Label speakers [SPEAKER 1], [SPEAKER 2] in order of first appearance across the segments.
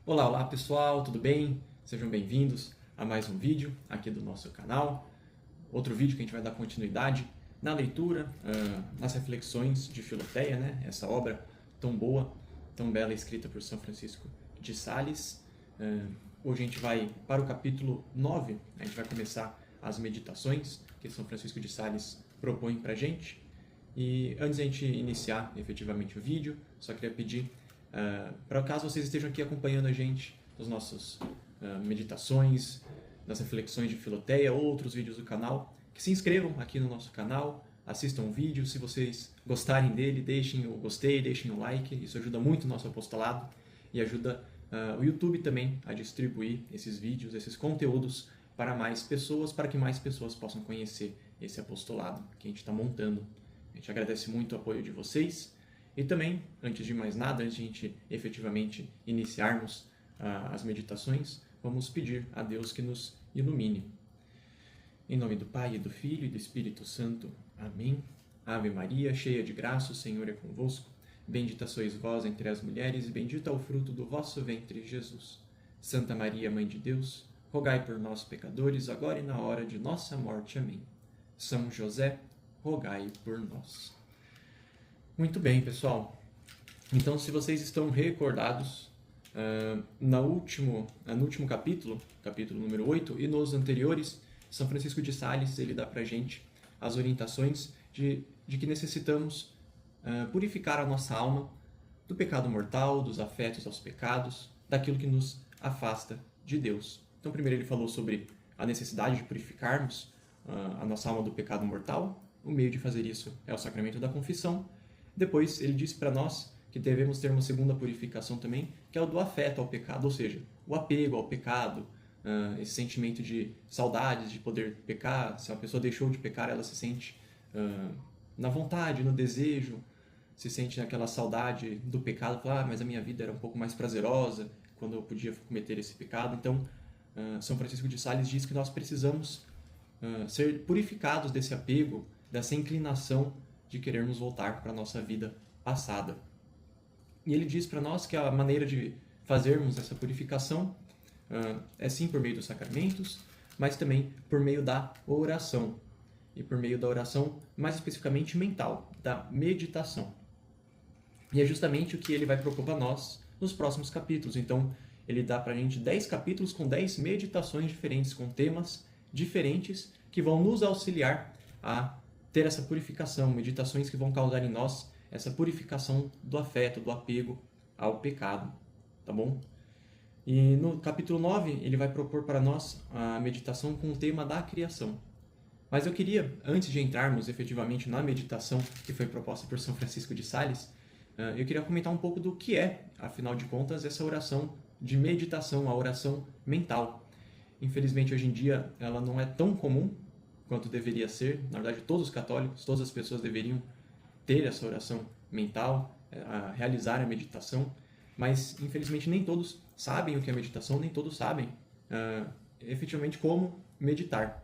[SPEAKER 1] Olá, olá pessoal, tudo bem? Sejam bem-vindos a mais um vídeo aqui do nosso canal. Outro vídeo que a gente vai dar continuidade na leitura, nas reflexões de Filoteia, né? Essa obra tão boa, tão bela, escrita por São Francisco de Sales. Hoje a gente vai para o capítulo 9, a gente vai começar as meditações que São Francisco de Sales propõe para a gente. E antes de a gente iniciar efetivamente o vídeo, só queria pedir para caso vocês estejam aqui acompanhando a gente nas nossas meditações, nas reflexões de Filoteia, outros vídeos do canal, que se inscrevam aqui no nosso canal, assistam o vídeo, se vocês gostarem dele, deixem o gostei, deixem o like, isso ajuda muito o nosso apostolado e ajuda o YouTube também a distribuir esses vídeos, esses conteúdos para mais pessoas, para que mais pessoas possam conhecer esse apostolado que a gente está montando. A gente agradece muito o apoio de vocês. E também, antes de mais nada, antes de a gente efetivamente iniciarmos as meditações, vamos pedir a Deus que nos ilumine. Em nome do Pai, e do Filho e do Espírito Santo. Amém. Ave Maria, cheia de graça, o Senhor é convosco. Bendita sois vós entre as mulheres, e bendito é o fruto do vosso ventre, Jesus. Santa Maria, Mãe de Deus, rogai por nós, pecadores, agora e na hora de nossa morte. Amém. São José, rogai por nós. Muito bem, pessoal. Então, se vocês estão recordados, no último capítulo, capítulo número 8, e nos anteriores, São Francisco de Sales ele dá para a gente as orientações de que necessitamos purificar a nossa alma do pecado mortal, dos afetos aos pecados, daquilo que nos afasta de Deus. Então, primeiro ele falou sobre a necessidade de purificarmos a nossa alma do pecado mortal. O meio de fazer isso é o sacramento da confissão. Depois, ele disse para nós que devemos ter uma segunda purificação também, que é o do afeto ao pecado, ou seja, o apego ao pecado, esse sentimento de saudades de poder pecar. Se a pessoa deixou de pecar, ela se sente na vontade, no desejo, se sente naquela saudade do pecado, fala, mas a minha vida era um pouco mais prazerosa quando eu podia cometer esse pecado. Então, São Francisco de Sales diz que nós precisamos ser purificados desse apego, dessa inclinação de querermos voltar para a nossa vida passada. E ele diz para nós que a maneira de fazermos essa purificação é sim por meio dos sacramentos, mas também por meio da oração. E por meio da oração, mais especificamente mental, da meditação. E é justamente o que ele vai propor para nós nos próximos capítulos. Então, ele dá para a gente 10 capítulos com 10 meditações diferentes, com temas diferentes, que vão nos auxiliar a ter essa purificação, meditações que vão causar em nós essa purificação do afeto, do apego ao pecado, tá bom? E no capítulo 9, ele vai propor para nós a meditação com o tema da criação. Mas eu queria, antes de entrarmos efetivamente na meditação que foi proposta por São Francisco de Sales, eu queria comentar um pouco do que é, afinal de contas, essa oração de meditação, a oração mental. Infelizmente, hoje em dia, ela não é tão comum quanto deveria ser. Na verdade, todos os católicos, todas as pessoas deveriam ter essa oração mental, realizar a meditação, mas infelizmente nem todos sabem o que é meditação, nem todos sabem efetivamente como meditar.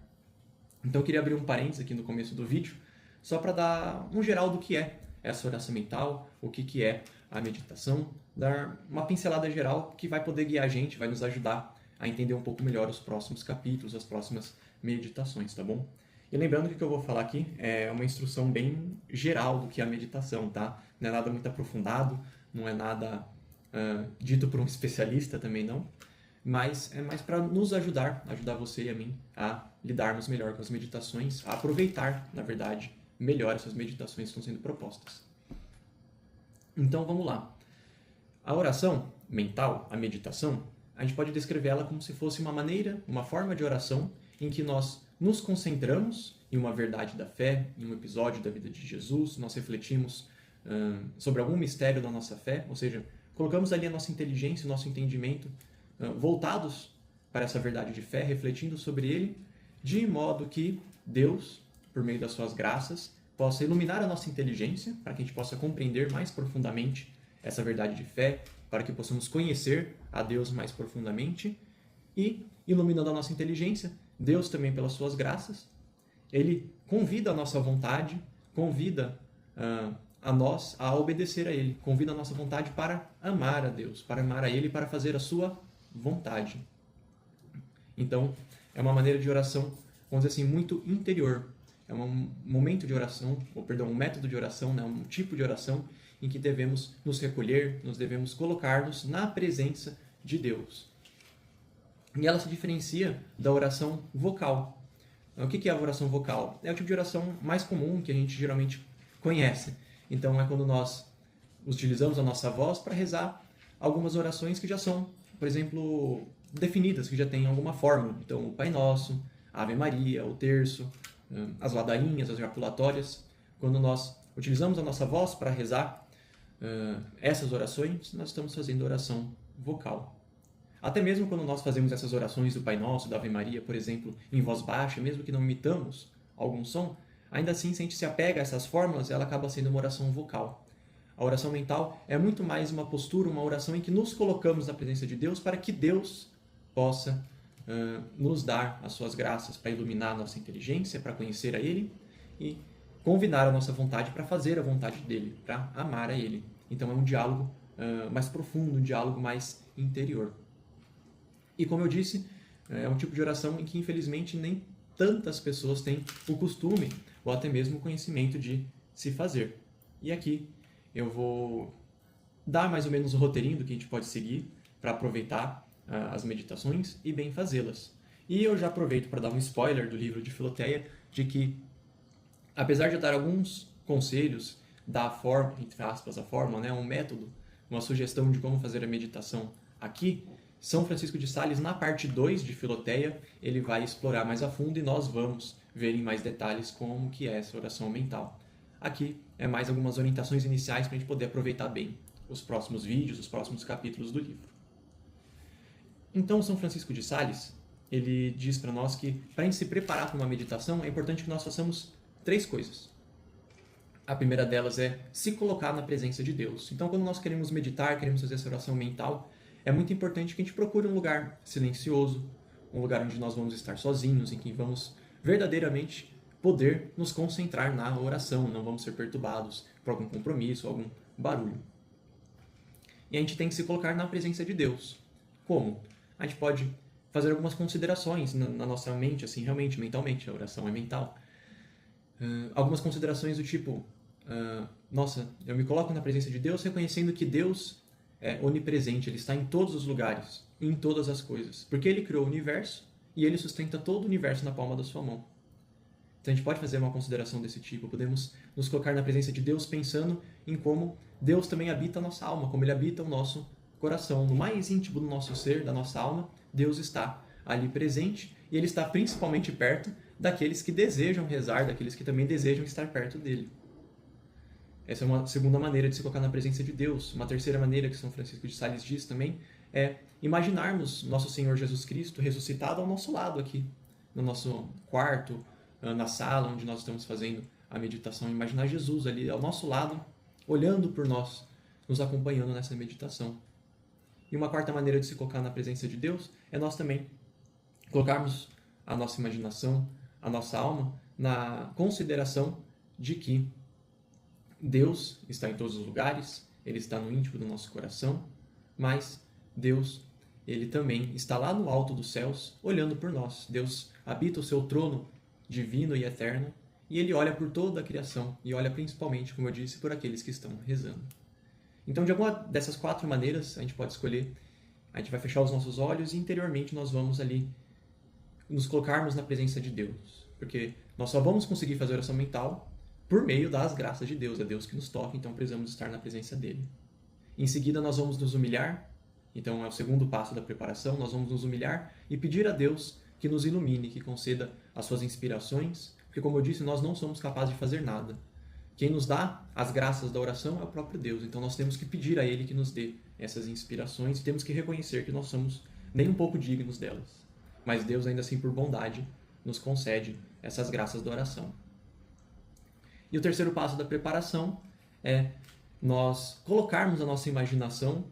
[SPEAKER 1] Então eu queria abrir um parênteses aqui no começo do vídeo, só para dar um geral do que é essa oração mental, o que é a meditação, dar uma pincelada geral que vai poder guiar a gente, vai nos ajudar a entender um pouco melhor os próximos capítulos, as próximas meditações, tá bom? E lembrando que o que eu vou falar aqui é uma instrução bem geral do que é a meditação, tá? Não é nada muito aprofundado, não é nada dito por um especialista também não, mas é mais para nos ajudar você e a mim a lidarmos melhor com as meditações, a aproveitar, na verdade, melhor essas meditações que estão sendo propostas. Então vamos lá. A oração mental, a meditação, a gente pode descrever ela como se fosse uma forma de oração em que nós nos concentramos em uma verdade da fé, em um episódio da vida de Jesus, nós refletimos sobre algum mistério da nossa fé, ou seja, colocamos ali a nossa inteligência, o nosso entendimento voltados para essa verdade de fé, refletindo sobre ele, de modo que Deus, por meio das suas graças, possa iluminar a nossa inteligência, para que a gente possa compreender mais profundamente essa verdade de fé, para que possamos conhecer a Deus mais profundamente e, iluminando a nossa inteligência, Deus também pelas suas graças, ele convida a nossa vontade, convida a nós a obedecer a Ele, convida a nossa vontade para amar a Deus, para amar a Ele e para fazer a sua vontade. Então, é uma maneira de oração, vamos dizer assim, muito interior. É um momento de oração, um método de oração, né? Um tipo de oração em que devemos nos recolher, nos devemos colocar-nos na presença de Deus. E ela se diferencia da oração vocal. O que é a oração vocal? É o tipo de oração mais comum que a gente geralmente conhece. Então, é quando nós utilizamos a nossa voz para rezar algumas orações que já são, por exemplo, definidas, que já têm alguma forma. Então, o Pai Nosso, a Ave Maria, o Terço, as ladainhas, as jaculatórias. Quando nós utilizamos a nossa voz para rezar essas orações, nós estamos fazendo oração vocal. Até mesmo quando nós fazemos essas orações do Pai Nosso, da Ave Maria, por exemplo, em voz baixa, mesmo que não imitamos algum som, ainda assim, se a gente se apega a essas fórmulas, ela acaba sendo uma oração vocal. A oração mental é muito mais uma postura, uma oração em que nos colocamos na presença de Deus para que Deus possa nos dar as suas graças, para iluminar a nossa inteligência, para conhecer a Ele e convidar a nossa vontade para fazer a vontade dEle, para amar a Ele. Então é um diálogo mais profundo, um diálogo mais interior. E como eu disse, é um tipo de oração em que infelizmente nem tantas pessoas têm o costume ou até mesmo o conhecimento de se fazer. E aqui eu vou dar mais ou menos o roteirinho do que a gente pode seguir para aproveitar as meditações e bem fazê-las. E eu já aproveito para dar um spoiler do livro de Filoteia, de que, apesar de eu dar alguns conselhos da forma, entre aspas, a forma, né, um método, uma sugestão de como fazer a meditação aqui, São Francisco de Sales, na parte 2 de Filoteia, ele vai explorar mais a fundo e nós vamos ver em mais detalhes como que é essa oração mental. Aqui é mais algumas orientações iniciais para a gente poder aproveitar bem os próximos vídeos, os próximos capítulos do livro. Então, São Francisco de Sales, ele diz para nós que, para a gente se preparar para uma meditação, é importante que nós façamos 3 coisas. A primeira delas é se colocar na presença de Deus. Então, quando nós queremos meditar, queremos fazer essa oração mental, é muito importante que a gente procure um lugar silencioso, um lugar onde nós vamos estar sozinhos, em que vamos verdadeiramente poder nos concentrar na oração, não vamos ser perturbados por algum compromisso, algum barulho. E a gente tem que se colocar na presença de Deus. Como? A gente pode fazer algumas considerações na nossa mente, assim, realmente, mentalmente, a oração é mental. Algumas considerações do tipo, nossa, eu me coloco na presença de Deus reconhecendo que Deus é onipresente, Ele está em todos os lugares, em todas as coisas. Porque Ele criou o universo e Ele sustenta todo o universo na palma da sua mão. Então a gente pode fazer uma consideração desse tipo, podemos nos colocar na presença de Deus pensando em como Deus também habita a nossa alma, como Ele habita o nosso coração. No mais íntimo do nosso ser, da nossa alma, Deus está ali presente e Ele está principalmente perto daqueles que desejam rezar, daqueles que também desejam estar perto dEle. Essa é uma segunda maneira de se colocar na presença de Deus. Uma terceira maneira que São Francisco de Sales diz também é imaginarmos nosso Senhor Jesus Cristo ressuscitado ao nosso lado aqui, no nosso quarto, na sala onde nós estamos fazendo a meditação. Imaginar Jesus ali ao nosso lado, olhando por nós, nos acompanhando nessa meditação. E uma quarta maneira de se colocar na presença de Deus é nós também colocarmos a nossa imaginação, a nossa alma, na consideração de que Deus está em todos os lugares, Ele está no íntimo do nosso coração, mas Deus, Ele também está lá no alto dos céus, olhando por nós. Deus habita o seu trono divino e eterno, e Ele olha por toda a criação, e olha principalmente, como eu disse, por aqueles que estão rezando. Então, de alguma dessas 4 maneiras, a gente pode escolher, a gente vai fechar os nossos olhos e interiormente nós vamos ali nos colocarmos na presença de Deus, porque nós só vamos conseguir fazer oração mental por meio das graças de Deus. É Deus que nos toca, então precisamos estar na presença dEle. Em seguida, nós vamos nos humilhar. Então, é o segundo passo da preparação. Nós vamos nos humilhar e pedir a Deus que nos ilumine, que conceda as suas inspirações, porque, como eu disse, nós não somos capazes de fazer nada. Quem nos dá as graças da oração é o próprio Deus. Então, nós temos que pedir a Ele que nos dê essas inspirações e temos que reconhecer que nós somos nem um pouco dignos delas. Mas Deus, ainda assim, por bondade, nos concede essas graças da oração. E o terceiro passo da preparação é nós colocarmos a nossa imaginação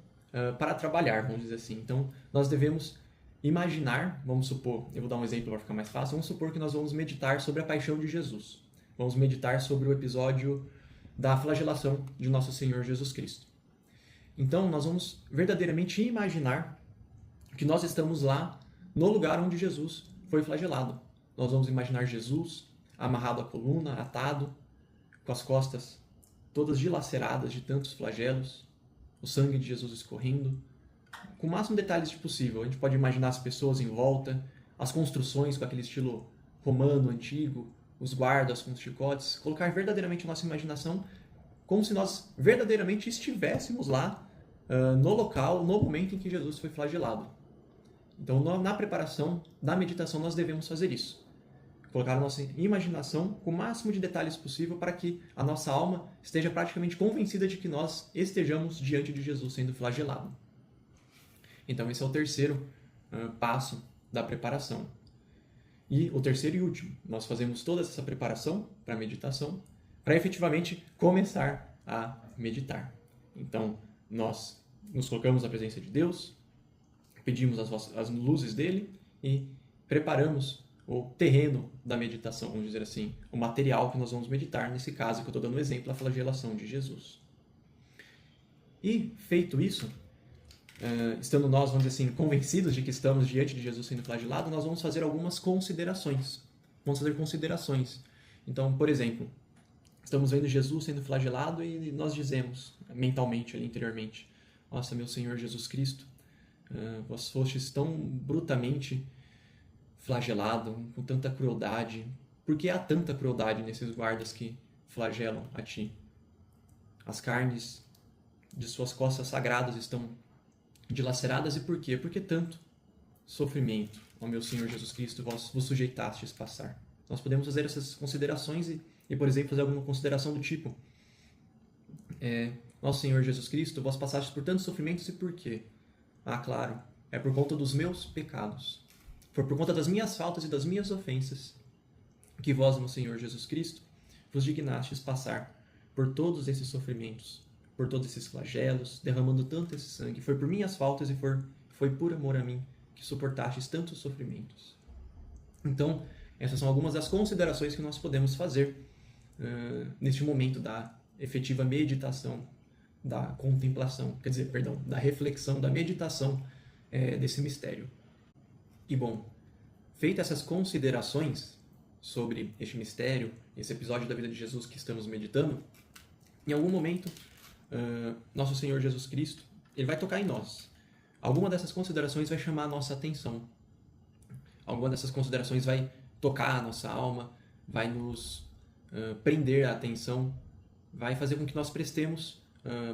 [SPEAKER 1] para trabalhar, vamos dizer assim. Então, nós devemos imaginar, vamos supor, eu vou dar um exemplo para ficar mais fácil, vamos supor que nós vamos meditar sobre a paixão de Jesus. Vamos meditar sobre o episódio da flagelação de nosso Senhor Jesus Cristo. Então, nós vamos verdadeiramente imaginar que nós estamos lá no lugar onde Jesus foi flagelado. Nós vamos imaginar Jesus amarrado à coluna, atado, com as costas todas dilaceradas de tantos flagelos, o sangue de Jesus escorrendo, com o máximo de detalhes possível. A gente pode imaginar as pessoas em volta, as construções com aquele estilo romano antigo, os guardas com os chicotes, colocar verdadeiramente a nossa imaginação como se nós verdadeiramente estivéssemos lá no local, no momento em que Jesus foi flagelado. Então, na preparação da meditação, nós devemos fazer isso. Colocar a nossa imaginação com o máximo de detalhes possível para que a nossa alma esteja praticamente convencida de que nós estejamos diante de Jesus sendo flagelado. Então, esse é o terceiro passo da preparação. E o terceiro e último, nós fazemos toda essa preparação para a meditação, para efetivamente começar a meditar. Então, nós nos colocamos na presença de Deus, pedimos as luzes dele e preparamos o terreno da meditação, vamos dizer assim, o material que nós vamos meditar, nesse caso que eu estou dando um exemplo, a flagelação de Jesus. E, feito isso, estando nós, vamos dizer assim, convencidos de que estamos diante de Jesus sendo flagelado, nós vamos fazer algumas considerações. Vamos fazer considerações. Então, por exemplo, estamos vendo Jesus sendo flagelado e nós dizemos, mentalmente, ali, interiormente, nossa, meu Senhor Jesus Cristo, vós fostes tão brutamente flagelado, com tanta crueldade. Por que há tanta crueldade nesses guardas que flagelam a ti? As carnes de suas costas sagradas estão dilaceradas, e por quê? Porque tanto sofrimento, ó meu Senhor Jesus Cristo, vós vos sujeitastes passar. Nós podemos fazer essas considerações e, por exemplo, fazer alguma consideração do tipo: nosso Senhor Jesus Cristo, vós passastes por tantos sofrimentos, e por quê? Ah, claro, é por conta dos meus pecados. Foi por conta das minhas faltas e das minhas ofensas que vós, meu Senhor Jesus Cristo, vos dignastes passar por todos esses sofrimentos, por todos esses flagelos, derramando tanto esse sangue. Foi por minhas faltas e foi por amor a mim que suportastes tantos sofrimentos. Então, essas são algumas das considerações que nós podemos fazer neste momento da efetiva meditação, da contemplação, da reflexão, da meditação desse mistério. E bom, feitas essas considerações sobre este mistério, esse episódio da vida de Jesus que estamos meditando, em algum momento, nosso Senhor Jesus Cristo, ele vai tocar em nós. Alguma dessas considerações vai chamar a nossa atenção. Alguma dessas considerações vai tocar a nossa alma, vai nos prender a atenção, vai fazer com que nós prestemos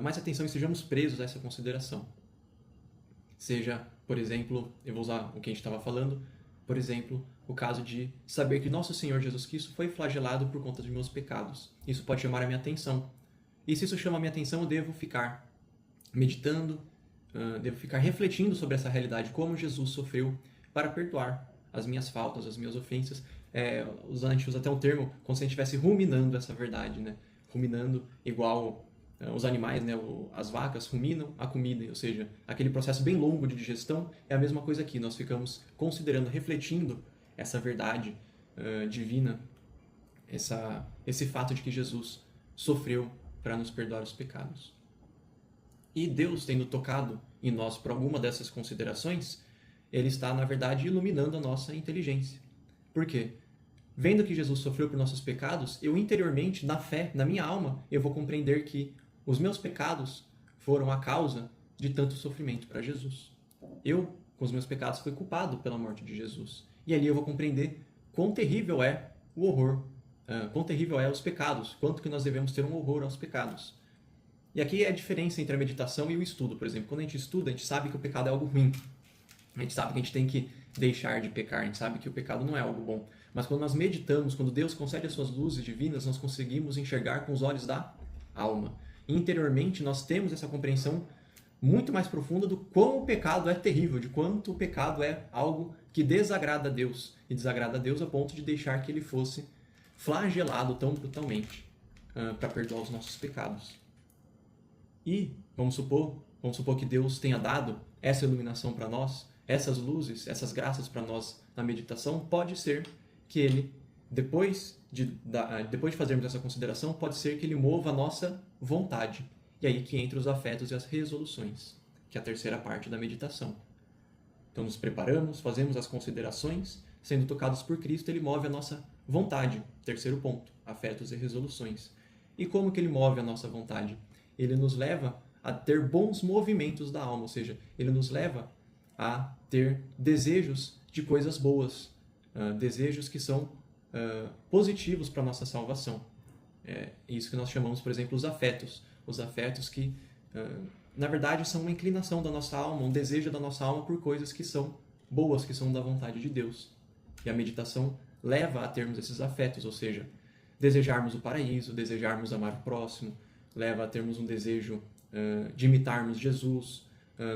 [SPEAKER 1] mais atenção e sejamos presos a essa consideração. Seja, por exemplo, eu vou usar o que a gente estava falando, por exemplo, o caso de saber que nosso Senhor Jesus Cristo foi flagelado por conta dos meus pecados. Isso pode chamar a minha atenção. E se isso chama a minha atenção, eu devo ficar meditando, devo ficar refletindo sobre essa realidade, como Jesus sofreu para perdoar as minhas faltas, as minhas ofensas. A gente usa até um termo como se a gente estivesse ruminando essa verdade, né? Ruminando igual os animais, né? As vacas ruminam a comida, ou seja, aquele processo bem longo de digestão é a mesma coisa aqui. Nós ficamos considerando, refletindo essa verdade divina, esse fato de que Jesus sofreu para nos perdoar os pecados. E Deus, tendo tocado em nós por alguma dessas considerações, Ele está, na verdade, iluminando a nossa inteligência. Por quê? Vendo que Jesus sofreu por nossos pecados, eu interiormente, na fé, na minha alma, eu vou compreender que os meus pecados foram a causa de tanto sofrimento para Jesus. Eu, com os meus pecados, fui culpado pela morte de Jesus. E ali eu vou compreender quão terrível é o horror, quão terrível é os pecados, quanto que nós devemos ter um horror aos pecados. E aqui é a diferença entre a meditação e o estudo. Por exemplo, quando a gente estuda, a gente sabe que o pecado é algo ruim. A gente sabe que a gente tem que deixar de pecar, a gente sabe que o pecado não é algo bom. Mas quando nós meditamos, quando Deus concede as suas luzes divinas, nós conseguimos enxergar com os olhos da alma. E interiormente nós temos essa compreensão muito mais profunda do quão o pecado é terrível, de quanto o pecado é algo que desagrada a Deus. E desagrada a Deus a ponto de deixar que ele fosse flagelado tão brutalmente para perdoar os nossos pecados. E vamos supor que Deus tenha dado essa iluminação para nós, essas luzes, essas graças para nós na meditação. Pode ser que Ele depois de fazermos essa consideração, pode ser que ele mova a nossa vontade. E aí que entra os afetos e as resoluções, que é a terceira parte da meditação. Então nos preparamos, fazemos as considerações, sendo tocados por Cristo, ele move a nossa vontade. Terceiro ponto, afetos e resoluções. E como que ele move a nossa vontade? Ele nos leva a ter bons movimentos da alma, ou seja, ele nos leva a ter desejos de coisas boas, desejos que são positivos para a nossa salvação. É isso que nós chamamos, por exemplo, os afetos. Os afetos que, na verdade, são uma inclinação da nossa alma, um desejo da nossa alma por coisas que são boas, que são da vontade de Deus. E a meditação leva a termos esses afetos, ou seja, desejarmos o paraíso, desejarmos amar o próximo, leva a termos um desejo de imitarmos Jesus,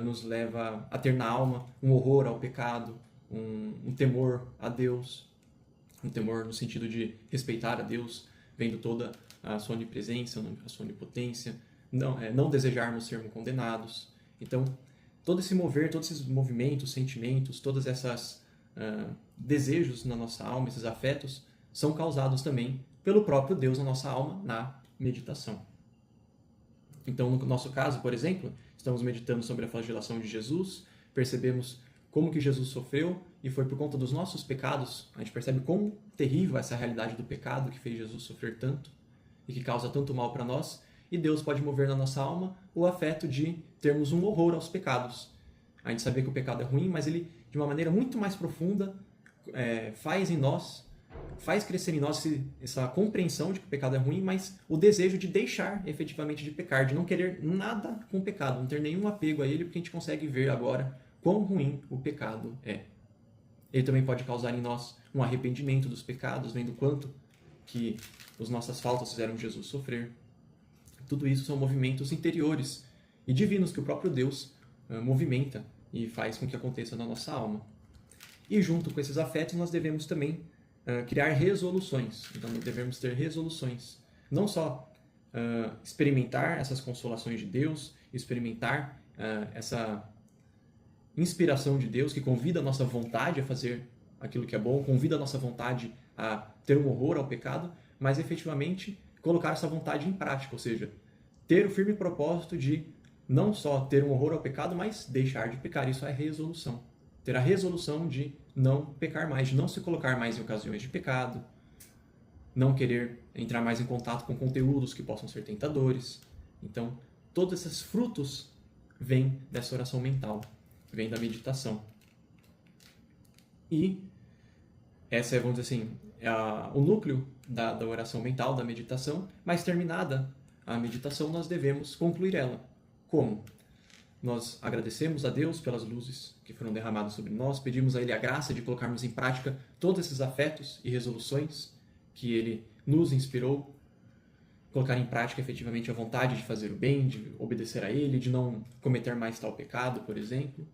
[SPEAKER 1] nos leva a ter na alma um horror ao pecado, um temor a Deus, um temor no sentido de respeitar a Deus, vendo toda a sua onipresença, a sua onipotência, não desejarmos sermos condenados. Então, todo esse mover, todos esses movimentos, sentimentos, todas essas desejos na nossa alma, esses afetos, são causados também pelo próprio Deus na nossa alma, na meditação. Então, no nosso caso, por exemplo, estamos meditando sobre a flagelação de Jesus, percebemos como que Jesus sofreu e foi por conta dos nossos pecados. A gente percebe quão terrível essa realidade do pecado que fez Jesus sofrer tanto e que causa tanto mal para nós. E Deus pode mover na nossa alma o afeto de termos um horror aos pecados. A gente sabia que o pecado é ruim, mas ele, de uma maneira muito mais profunda, faz crescer em nós essa compreensão de que o pecado é ruim, mas o desejo de deixar efetivamente de pecar, de não querer nada com o pecado, não ter nenhum apego a ele, porque a gente consegue ver agora quão ruim o pecado é. Ele também pode causar em nós um arrependimento dos pecados, vendo quanto que as nossas faltas fizeram Jesus sofrer. Tudo isso são movimentos interiores e divinos que o próprio Deus movimenta e faz com que aconteça na nossa alma. E junto com esses afetos nós devemos também criar resoluções. Então devemos ter resoluções. Não só experimentar essas consolações de Deus, experimentar essa inspiração de Deus que convida a nossa vontade a fazer aquilo que é bom, convida a nossa vontade a ter um horror ao pecado, mas efetivamente colocar essa vontade em prática, ou seja, ter o firme propósito de não só ter um horror ao pecado, mas deixar de pecar. Isso é resolução. Ter a resolução de não pecar mais, de não se colocar mais em ocasiões de pecado, não querer entrar mais em contato com conteúdos que possam ser tentadores. Então, todos esses frutos vêm dessa oração mental, vêm da meditação. E essa é, vamos dizer assim, o núcleo da oração mental, da meditação, mas terminada a meditação, nós devemos concluir ela. Como? Nós agradecemos a Deus pelas luzes que foram derramadas sobre nós, pedimos a Ele a graça de colocarmos em prática todos esses afetos e resoluções que Ele nos inspirou, colocar em prática efetivamente a vontade de fazer o bem, de obedecer a Ele, de não cometer mais tal pecado, por exemplo.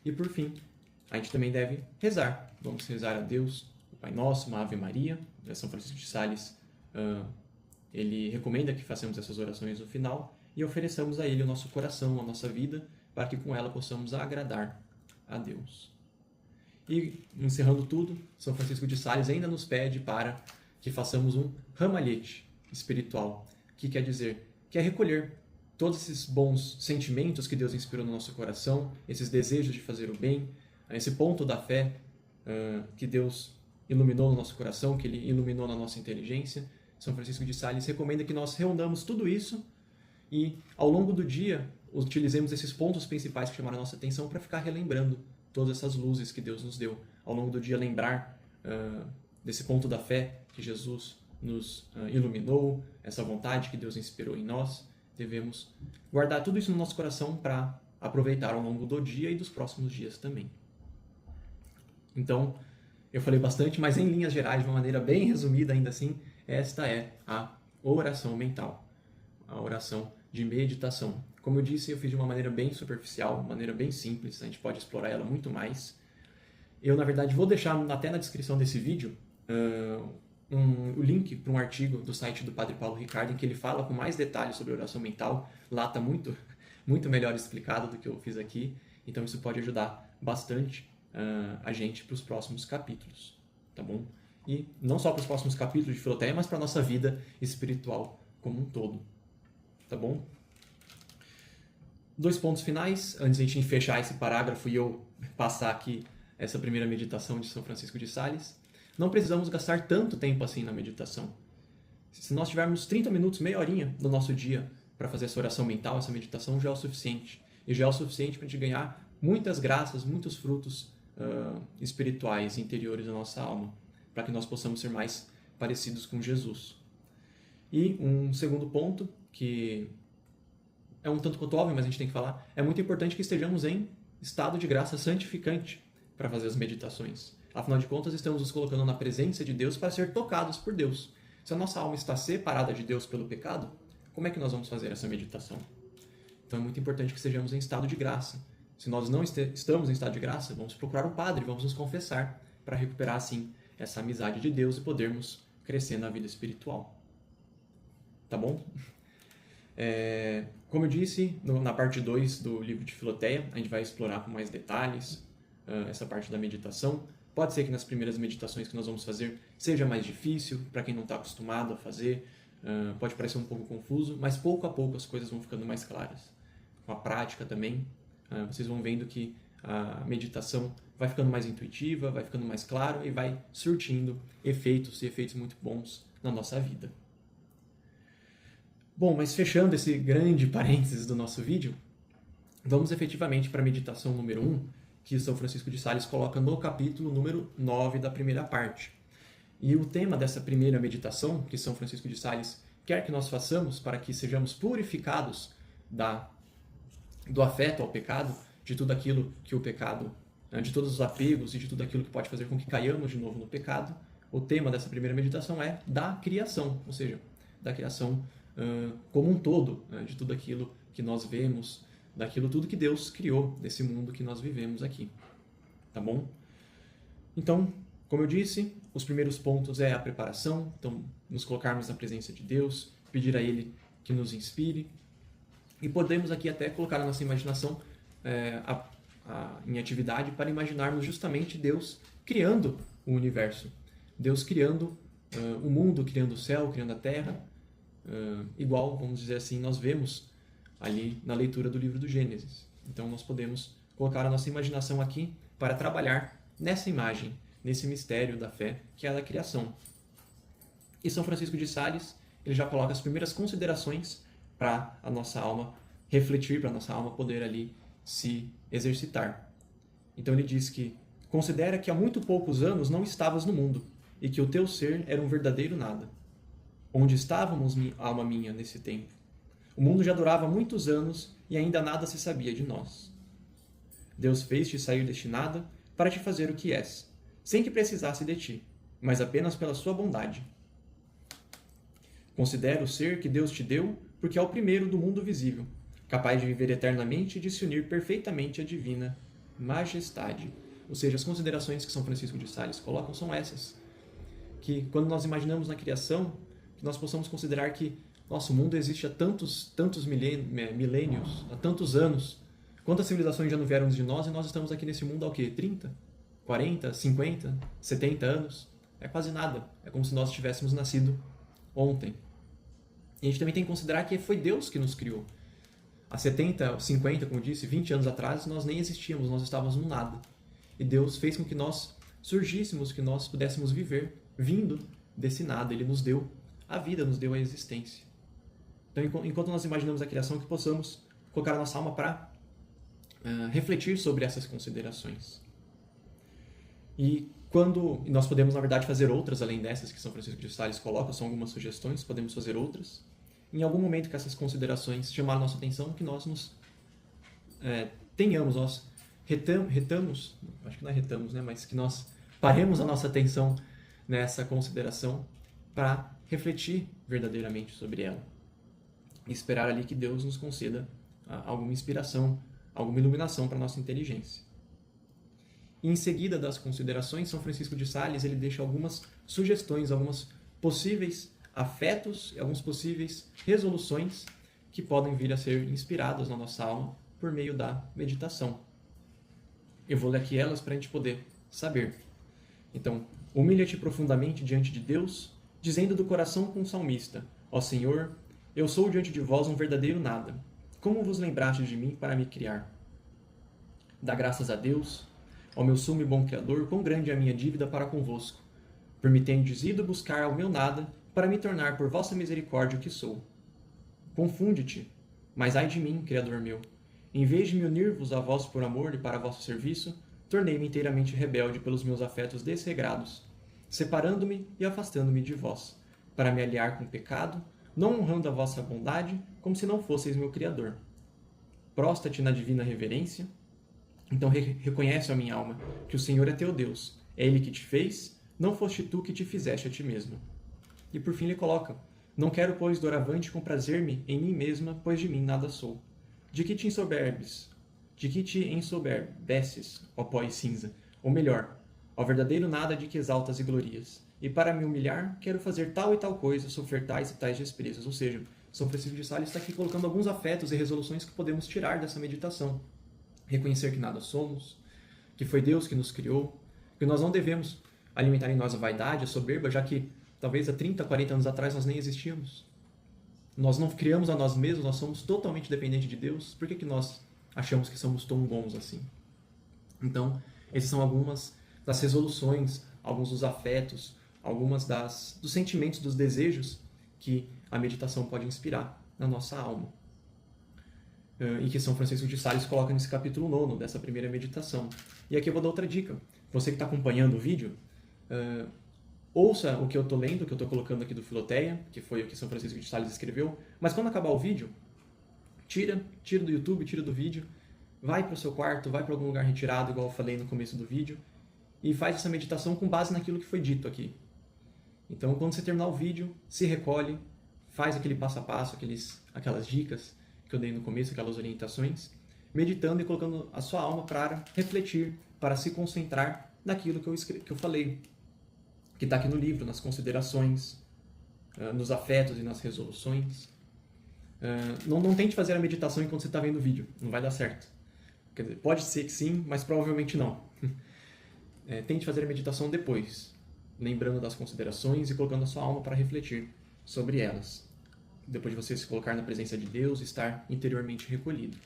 [SPEAKER 1] E por fim, a gente também deve rezar. Vamos rezar a Deus, o Pai Nosso, uma Ave Maria. São Francisco de Sales, ele recomenda que façamos essas orações no final e ofereçamos a Ele o nosso coração, a nossa vida, para que com ela possamos agradar a Deus. E, encerrando tudo, São Francisco de Sales ainda nos pede para que façamos um ramalhete espiritual, que quer dizer, que é recolher todos esses bons sentimentos que Deus inspirou no nosso coração, esses desejos de fazer o bem, esse ponto da fé que Deus iluminou no nosso coração, que Ele iluminou na nossa inteligência. São Francisco de Sales recomenda que nós reunamos tudo isso e, ao longo do dia, utilizemos esses pontos principais que chamaram a nossa atenção para ficar relembrando todas essas luzes que Deus nos deu. Ao longo do dia, lembrar desse ponto da fé que Jesus nos iluminou, essa vontade que Deus inspirou em nós. Devemos guardar tudo isso no nosso coração para aproveitar ao longo do dia e dos próximos dias também. Então, eu falei bastante, mas em linhas gerais, de uma maneira bem resumida ainda assim, esta é a oração mental, a oração de meditação. Como eu disse, eu fiz de uma maneira bem superficial, uma maneira bem simples, a gente pode explorar ela muito mais. Eu, na verdade, vou deixar até na descrição desse vídeo o link para um artigo do site do Padre Paulo Ricardo, em que ele fala com mais detalhes sobre oração mental. Lá está muito, muito melhor explicado do que eu fiz aqui, então isso pode ajudar bastante a gente para os próximos capítulos, tá bom? e não só para os próximos capítulos de Filoteia, mas para a nossa vida espiritual como um todo. Tá bom? 2 pontos finais, antes de a gente fechar esse parágrafo e eu passar aqui essa primeira meditação de São Francisco de Sales. Não precisamos gastar tanto tempo assim na meditação. Se nós tivermos 30 minutos, meia horinha do nosso dia para fazer essa oração mental, essa meditação, já é o suficiente. E já é o suficiente para a gente ganhar muitas graças, muitos frutos espirituais, interiores da nossa alma, para que nós possamos ser mais parecidos com Jesus. E um segundo ponto, que é um tanto quanto óbvio, mas a gente tem que falar, é muito importante que estejamos em estado de graça santificante para fazer as meditações. Afinal de contas, estamos nos colocando na presença de Deus para ser tocados por Deus. Se a nossa alma está separada de Deus pelo pecado, como é que nós vamos fazer essa meditação? Então é muito importante que estejamos em estado de graça. Se nós não estamos em estado de graça, vamos procurar um padre, vamos nos confessar para recuperar, assim, essa amizade de Deus e podermos crescer na vida espiritual. Tá bom? Como eu disse, na parte 2 do livro de Filoteia, a gente vai explorar com mais detalhes essa parte da meditação. Pode ser que nas primeiras meditações que nós vamos fazer seja mais difícil, para quem não está acostumado a fazer, pode parecer um pouco confuso, mas pouco a pouco as coisas vão ficando mais claras. Com a prática também, vocês vão vendo que a meditação vai ficando mais intuitiva, vai ficando mais claro e vai surtindo efeitos e efeitos muito bons na nossa vida. Bom, mas fechando esse grande parênteses do nosso vídeo, vamos efetivamente para a meditação número 1, que São Francisco de Sales coloca no capítulo número 9 da primeira parte. E o tema dessa primeira meditação, que São Francisco de Sales quer que nós façamos para que sejamos purificados do afeto ao pecado, de tudo aquilo que o pecado, de todos os apegos e de tudo aquilo que pode fazer com que caiamos de novo no pecado, o tema dessa primeira meditação é da criação, ou seja, da criação como um todo, de tudo aquilo que nós vemos, daquilo tudo que Deus criou, desse mundo que nós vivemos aqui. Tá bom? Então, como eu disse, os primeiros pontos é a preparação, então nos colocarmos na presença de Deus, pedir a Ele que nos inspire, e podemos aqui até colocar a nossa imaginação em atividade para imaginarmos justamente Deus criando o universo, Deus criando o mundo, criando o céu, criando a terra, igual, vamos dizer assim, nós vemos ali na leitura do livro do Gênesis. Então nós podemos colocar a nossa imaginação aqui para trabalhar nessa imagem, nesse mistério da fé, que é a da criação. E São Francisco de Sales, ele já coloca as primeiras considerações para a nossa alma refletir, para a nossa alma poder ali se exercitar. Então ele diz que considera que há muito poucos anos não estavas no mundo e que o teu ser era um verdadeiro nada. Onde estávamos, alma minha, nesse tempo? O mundo já durava muitos anos e ainda nada se sabia de nós. Deus fez-te sair deste nada para te fazer o que és, sem que precisasse de ti, mas apenas pela sua bondade. Considera o ser que Deus te deu porque é o primeiro do mundo visível, capaz de viver eternamente e de se unir perfeitamente à divina majestade. Ou seja, as considerações que São Francisco de Sales colocam são essas, que quando nós imaginamos na criação, que nós possamos considerar que nosso mundo existe há tantos milênios, há tantos anos. Quantas civilizações já não vieram antes de nós e nós estamos aqui nesse mundo há o quê? 30, 40, 50, 70 anos? É quase nada. É como se nós tivéssemos nascido ontem. E a gente também tem que considerar que foi Deus que nos criou. Há 70, 50, como eu disse, 20 anos atrás, nós nem existíamos, nós estávamos no nada. E Deus fez com que nós surgíssemos, que nós pudéssemos viver vindo desse nada. Ele nos deu a vida, nos deu a existência. Então, enquanto nós imaginamos a criação, que possamos colocar a nossa alma para refletir sobre essas considerações. E nós podemos, na verdade, fazer outras, além dessas que São Francisco de Sales coloca, são algumas sugestões, podemos fazer outras. Em algum momento que essas considerações chamarem a nossa atenção, que nós nós retamos, acho que não é retamos, né, mas que nós paremos a nossa atenção nessa consideração para refletir verdadeiramente sobre ela. E esperar ali que Deus nos conceda alguma inspiração, alguma iluminação para a nossa inteligência. E em seguida das considerações, São Francisco de Sales ele deixa algumas sugestões, alguns possíveis afetos e algumas possíveis resoluções que podem vir a ser inspiradas na nossa alma por meio da meditação. Eu vou ler aqui elas para a gente poder saber. Então, humilha-te profundamente diante de Deus, dizendo do coração com o salmista: Ó Senhor, eu sou diante de vós um verdadeiro nada. Como vos lembrastes de mim para me criar? Dá graças a Deus, ó meu sumo e bom Criador, quão grande é a minha dívida para convosco, por me tendes ido buscar ao meu nada, para me tornar por vossa misericórdia o que sou. Confunde-te, mas ai de mim, Criador meu. Em vez de me unir-vos a vós por amor e para vosso serviço, tornei-me inteiramente rebelde pelos meus afetos desregrados, separando-me e afastando-me de vós, para me aliar com o pecado, não honrando a vossa bondade, como se não fosseis meu Criador. Prostra-te na divina reverência. Então reconhece, ó minha alma, que o Senhor é teu Deus, é Ele que te fez, não foste tu que te fizeste a ti mesmo. E por fim ele coloca: Não quero, pois, doravante comprazer-me em mim mesma, pois de mim nada sou. De que te ensoberbes? De que te ensoberbeces, ó pó e cinza? Ou melhor, ao verdadeiro nada de que exaltas e glorias. E para me humilhar, quero fazer tal e tal coisa, sofrer tais e tais despesas. Ou seja, São Francisco de Sales está aqui colocando alguns afetos e resoluções que podemos tirar dessa meditação. Reconhecer que nada somos, que foi Deus que nos criou, que nós não devemos alimentar em nós a vaidade, a soberba, já que talvez há 30, 40 anos atrás nós nem existíamos. Nós não criamos a nós mesmos, nós somos totalmente dependentes de Deus. Por que nós achamos que somos tão bons assim? Então, essas são algumas das resoluções, alguns dos afetos, algumas dos sentimentos, dos desejos que a meditação pode inspirar na nossa alma. E que São Francisco de Sales coloca nesse capítulo 9 dessa primeira meditação. E aqui eu vou dar outra dica. Você que está acompanhando o vídeo, ouça o que eu estou lendo, o que eu estou colocando aqui do Filoteia, que foi o que São Francisco de Sales escreveu, mas quando acabar o vídeo, tira do YouTube, tira do vídeo, vai para o seu quarto, vai para algum lugar retirado, igual eu falei no começo do vídeo, e faz essa meditação com base naquilo que foi dito aqui. Então, quando você terminar o vídeo, se recolhe, faz aquele passo a passo, aquelas dicas que eu dei no começo, aquelas orientações, meditando e colocando a sua alma para refletir, para se concentrar naquilo que eu falei, que está aqui no livro, nas considerações, nos afetos e nas resoluções. Não tente fazer a meditação enquanto você está vendo o vídeo, não vai dar certo. Quer dizer, pode ser que sim, mas provavelmente não. Tente fazer a meditação depois, lembrando das considerações e colocando a sua alma para refletir sobre elas. Depois de você se colocar na presença de Deus e estar interiormente recolhido.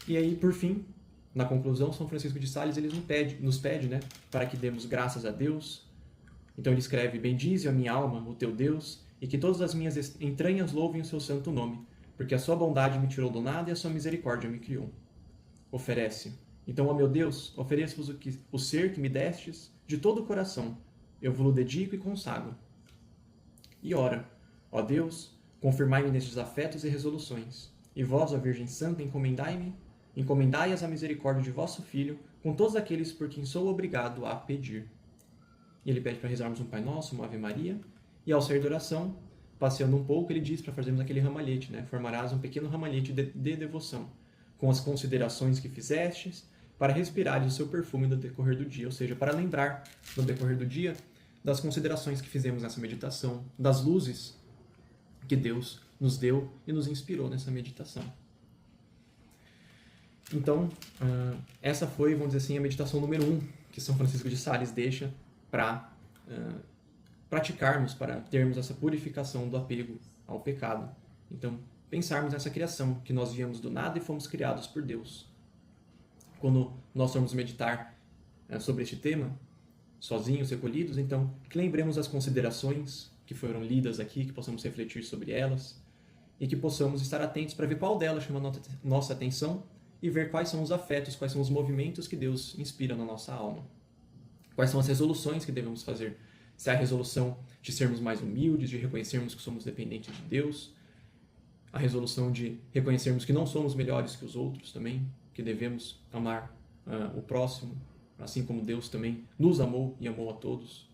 [SPEAKER 1] E aí, por fim, na conclusão, São Francisco de Sales ele nos pede, né, para que demos graças a Deus. Então ele escreve: Bendize a minha alma, o teu Deus, e que todas as minhas entranhas louvem o seu santo nome, porque a sua bondade me tirou do nada e a sua misericórdia me criou. Oferece. Então, ó meu Deus, ofereço-vos o ser que me destes de todo o coração. Eu vos-lo dedico e consagro. E ora, ó Deus, confirmai-me nestes afetos e resoluções. E vós, ó Virgem Santa, encomendai-as à misericórdia de vosso Filho, com todos aqueles por quem sou obrigado a pedir. E ele pede para rezarmos um Pai Nosso, uma Ave Maria, e ao sair da oração, passeando um pouco, ele diz para fazermos aquele ramalhete, né? Formarás um pequeno ramalhete de devoção, com as considerações que fizestes, para respirares o seu perfume no decorrer do dia, ou seja, para lembrar no decorrer do dia das considerações que fizemos nessa meditação, das luzes que Deus nos deu e nos inspirou nessa meditação. Então, essa foi, vamos dizer assim, a meditação número 1 que São Francisco de Sales deixa para praticarmos, para termos essa purificação do apego ao pecado. Então, pensarmos nessa criação, que nós viemos do nada e fomos criados por Deus. Quando nós formos meditar sobre este tema, sozinhos, recolhidos, então, que lembremos as considerações que foram lidas aqui, que possamos refletir sobre elas e que possamos estar atentos para ver qual delas chama nossa atenção e ver quais são os afetos, quais são os movimentos que Deus inspira na nossa alma. Quais são as resoluções que devemos fazer? Se é a resolução de sermos mais humildes, de reconhecermos que somos dependentes de Deus, a resolução de reconhecermos que não somos melhores que os outros também, que devemos amar o próximo, assim como Deus também nos amou e amou a todos,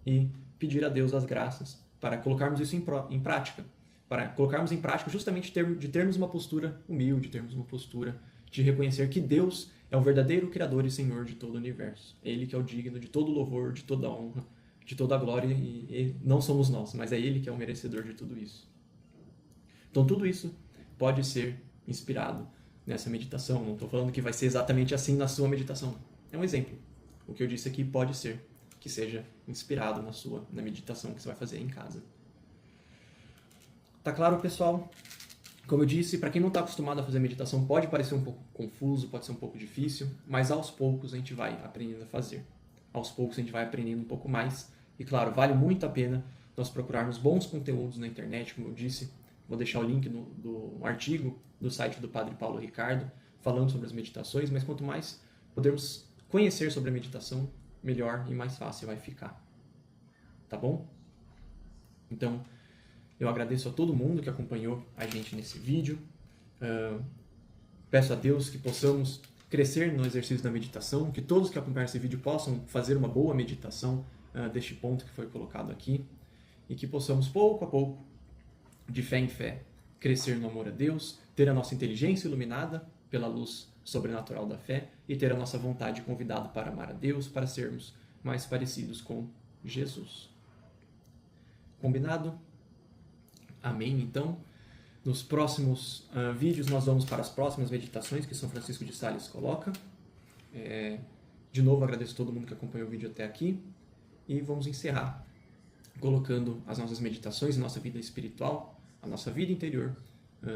[SPEAKER 1] e pedir a Deus as graças para colocarmos isso em prática, para colocarmos em prática justamente de termos uma postura humilde, termos uma postura de reconhecer que Deus é o verdadeiro Criador e Senhor de todo o universo. Ele que é o digno de todo louvor, de toda honra, de toda glória, e não somos nós, mas é Ele que é o merecedor de tudo isso. Então tudo isso pode ser inspirado nessa meditação. Não estou falando que vai ser exatamente assim na sua meditação. É um exemplo. O que eu disse aqui pode ser. que seja inspirado na meditação que você vai fazer em casa. Tá claro, pessoal? Como eu disse, para quem não está acostumado a fazer meditação, pode parecer um pouco confuso, pode ser um pouco difícil, mas aos poucos a gente vai aprendendo a fazer. Aos poucos a gente vai aprendendo um pouco mais. E claro, vale muito a pena nós procurarmos bons conteúdos na internet, como eu disse. Vou deixar o link do artigo do site do Padre Paulo Ricardo, falando sobre as meditações, mas quanto mais pudermos conhecer sobre a meditação, melhor e mais fácil vai ficar. Tá bom? Então, eu agradeço a todo mundo que acompanhou a gente nesse vídeo. Peço a Deus que possamos crescer no exercício da meditação, que todos que acompanham esse vídeo possam fazer uma boa meditação deste ponto que foi colocado aqui, e que possamos, pouco a pouco, de fé em fé, crescer no amor a Deus, ter a nossa inteligência iluminada pela luz sobrenatural da fé e ter a nossa vontade convidada para amar a Deus, para sermos mais parecidos com Jesus. Combinado? Amém, então. Nos próximos vídeos nós vamos para as próximas meditações que São Francisco de Sales coloca. De novo, agradeço a todo mundo que acompanhou o vídeo até aqui. E vamos encerrar colocando as nossas meditações, a nossa vida espiritual, a nossa vida interior,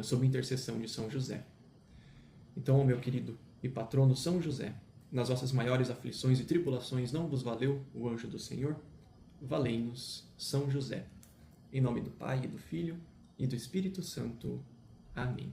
[SPEAKER 1] sob intercessão de São José. Então, meu querido e patrono São José, nas vossas maiores aflições e tribulações não vos valeu o anjo do Senhor? Valei-nos, São José. Em nome do Pai, e do Filho, e do Espírito Santo. Amém.